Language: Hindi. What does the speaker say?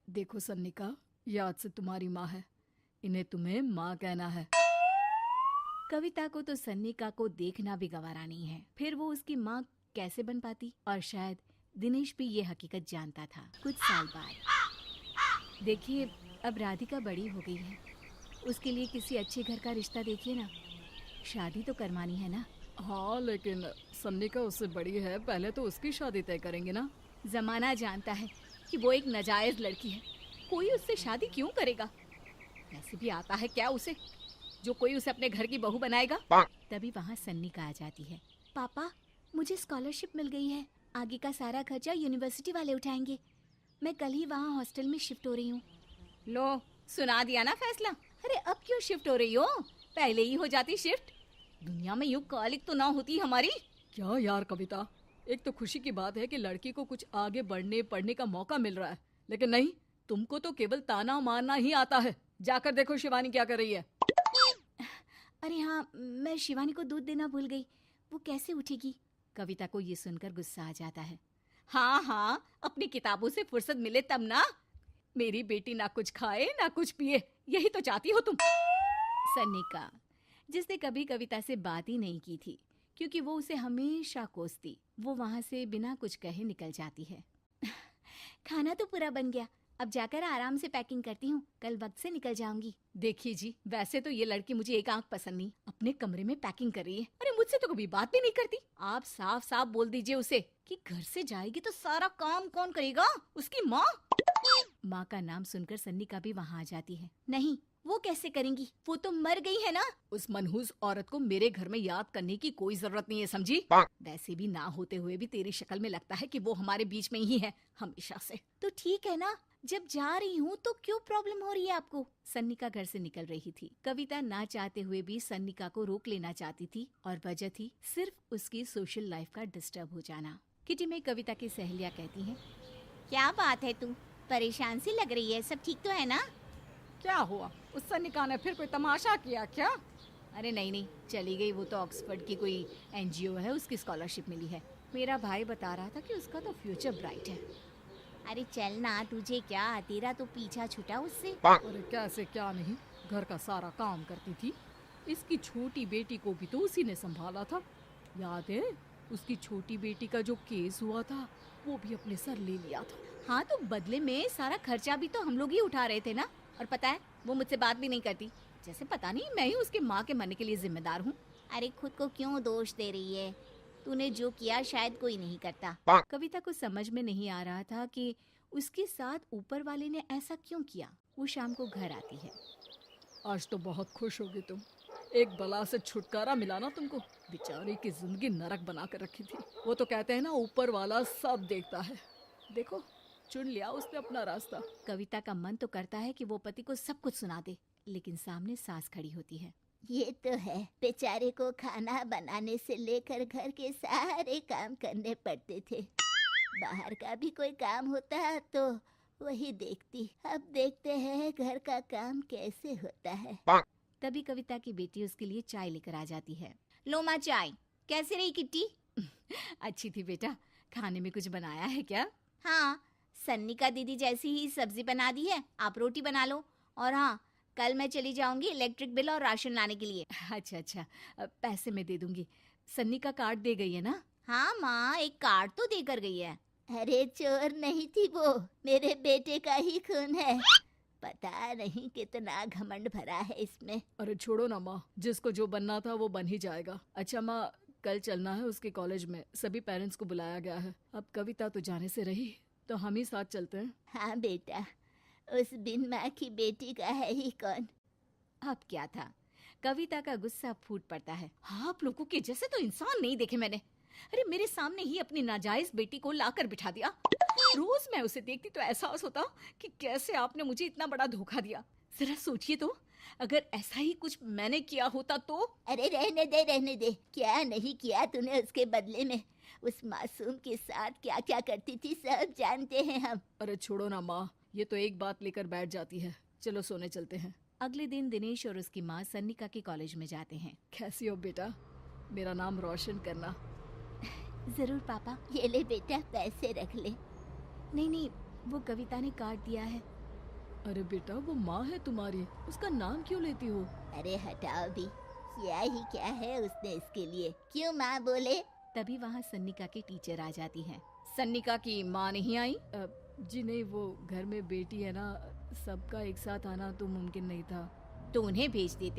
देखो सन्निका, ये आज से तुम्हारी माँ है, इन्हें तुम्हें माँ कहना है। कविता को तो सन्निका को देखना भी गवारा नहीं है, फिर वो उसकी माँ कैसे बन पाती। और शायद दिनेश भी ये हकीकत जानता था। कुछ साल बाद देखिए, अब राधिका बड़ी हो गई है, उसके लिए किसी अच्छे घर का रिश्ता देखिए ना। शादी तो करवानी है ना। हाँ, लेकिन सन्निका उससे बड़ी है, पहले तो उसकी शादी तय करेंगे ना। जमाना जानता है कि वो एक नाजायज लड़की है, कोई उससे शादी क्यों करेगा। वैसे भी आता है क्या उसे, जो कोई उसे अपने घर की बहू बनाएगा। तभी वहाँ सन्निका आ जाती है। पापा, मुझे स्कॉलरशिप मिल गई है, आगे का सारा खर्चा यूनिवर्सिटी वाले उठाएंगे। मैं कल ही वहाँ हॉस्टल में शिफ्ट हो रही हूँ। लो, सुना दिया ना फैसला। अरे अब क्यों शिफ्ट हो रही हो, पहले ही हो जाती शिफ्ट। दुनिया में यूं कालिक तो ना होती हमारी। क्या यार कविता, एक तो खुशी की बात है कि लड़की को कुछ आगे बढ़ने पढ़ने का मौका मिल रहा है, लेकिन नहीं, तुमको तो केवल ताना मारना ही आता है। जाकर देखो शिवानी क्या कर रही है। अरे हाँ, मैं शिवानी को दूध देना भूल गई, वो कैसे उठेगी। कविता को ये सुनकर गुस्सा आ जाता है। हाँ हाँ, अपनी किताबों से फुर्सत मिले तब ना। मेरी बेटी ना कुछ खाए ना कुछ पिए, यही तो चाहती हो तुम। सन्निका, जिसने कभी कविता से बात ही नहीं की थी, क्योंकि वो उसे हमेशा कोसती, वो वहां से बिना कुछ कहे निकल जाती है। खाना तो पूरा बन गया, अब जाकर आराम से पैकिंग करती हूँ, कल वक्त से निकल जाऊंगी। देखिए जी, वैसे तो ये लड़की मुझे एक आंख पसंद नहीं, अपने कमरे में पैकिंग कर रही है। अरे मुझसे तो कभी बात भी नहीं करती। आप साफ साफ बोल दीजिए उसे कि घर से जाएगी तो सारा काम कौन करेगा, उसकी माँ। माँ का नाम सुनकर सन्निका भी वहाँ आ जाती है। नहीं, वो कैसे करेंगी, वो तो मर गई है ना। उस मनहूस औरत को मेरे घर में याद करने की कोई जरूरत नहीं है, समझी। वैसे भी ना होते हुए भी तेरी शक्ल में लगता है कि वो हमारे बीच में ही है हमेशा से। तो ठीक है ना, जब जा रही हूँ तो क्यों प्रॉब्लम हो रही है आपको। सन्निका घर से निकल रही थी। कविता ना चाहते हुए भी सन्निका को रोक लेना चाहती थी, और वजह थी सिर्फ उसकी सोशल लाइफ का डिस्टर्ब हो जाना। किटी में कविता की सहेलियाँ कहती हैं, क्या बात है, तू परेशान सी लग रही है, सब ठीक तो है ना। क्या हुआ, उस सन्निका ने फिर कोई तमाशा किया क्या। अरे नहीं नहीं, चली गई, वो तो ऑक्सफोर्ड की कोई एनजीओ है, उसकी स्कॉलरशिप मिली है। मेरा भाई बता रहा था कि उसका तो फ्यूचर ब्राइट है। अरे चल ना, तुझे क्या, तेरा तो पीछा छूटा उससे। अरे कैसे क्या नहीं, घर का सारा काम करती थी। इसकी छोटी बेटी को भी तो उसी ने संभाला था, याद है। उसकी छोटी बेटी का जो केस हुआ था, वो भी अपने सर ले लिया था। हाँ, तो बदले में सारा खर्चा भी तो हम लोग ही उठा रहे थे ना। और पता है, वो मुझसे बात भी नहीं करती, जैसे पता नहीं मैं ही उसके माँ के मरने के लिए जिम्मेदार हूँ। अरे खुद को क्यों दोष दे रही है, तूने जो किया शायद कोई नहीं करता। कविता को समझ में नहीं आ रहा था कि उसके साथ ऊपर वाले ने ऐसा क्यों किया। वो शाम को घर आती है। आज तो बहुत खुश होगी तुम, एक बला से छुटकारा मिला ना तुमको। बेचारी की जिंदगी नरक बना कर रखी थी। वो तो कहते हैं ना, ऊपर वाला सब देखता है। देखो, चुन लिया उसने अपना रास्ता। कविता का मन तो करता है कि वो पति को सब कुछ सुना दे, लेकिन सामने सास खड़ी होती है। ये तो है, बेचारे को खाना बनाने से लेकर घर के सारे काम करने पड़ते थे। बाहर का भी कोई काम होता तो वही देखती। अब देखते हैं घर का काम कैसे होता है। तभी कविता की बेटी उसके लिए चाय लेकर आ जाती है। लो माँ चाय। कैसे रही किट्टी? अच्छी थी बेटा, खाने में कुछ बनाया है क्या? हाँ, सन्निका दीदी जैसी ही सब्जी बना दी है, आप रोटी बना लो। और हाँ, कल मैं चली जाऊंगी इलेक्ट्रिक बिल और राशन लाने के लिए। अच्छा अच्छा, पैसे मैं दे दूंगी। सन्निका कार्ड दे गई है ना? हाँ माँ, एक कार्ड तो देकर गई है। अरे चोर नहीं थी वो, मेरे बेटे का ही खून है। पता नहीं कितना घमंड भरा है इसमें। अरे छोड़ो ना माँ, जिसको जो बनना था वो बन ही जाएगा। अच्छा माँ, कल चलना है उसके कॉलेज में, सभी पेरेंट्स को बुलाया गया है। अब कविता तो जाने से रही, तो हम ही साथ चलते हैं। हाँ बेटा, उस बिन माँ की बेटी का है ही कौन। अब क्या था, कविता का गुस्सा फूट पड़ता है। हाँ, आप लोगों के जैसे तो इंसान नहीं देखे मैंने। अरे मेरे सामने ही अपनी नाजायज बेटी को लाकर बिठा दिया। रोज मैं उसे देखती तो एहसास होता कि कैसे आपने मुझे इतना बड़ा धोखा दिया। जरा सोचिए तो, अगर ऐसा ही कुछ मैंने किया होता तो। अरे रहने दे, क्या नहीं किया तूने उसके बदले में। उस मासूम के साथ क्या क्या करती थी सब जानते हैं हम। अरे छोड़ो ना माँ, ये तो एक बात लेकर बैठ जाती है। चलो सोने चलते हैं। अगले दिन दिनेश और उसकी माँ सन्निका के कॉलेज में जाते हैं। कैसी हो बेटा, मेरा नाम रोशन करना। जरूर पापा, ये ले बेटा, पैसे रख ले। नहीं, वो कविता ने कार्ड दिया है, अरे बेटा, वो माँ है तुम्हारी, उसका नाम क्यों लेती हो? अरे हटाओ भी, किया ही क्या है उसने इसके लिए, क्यों माँ बोले? तभी वहाँ सन्निका की टीचर आ जाती हैं। सन्निका की माँ नहीं आई? जी नहीं, वो घर में बेटी है ना, सबका एक साथ आना तो मुमकिन नहीं था। तो उन्हें भेज देते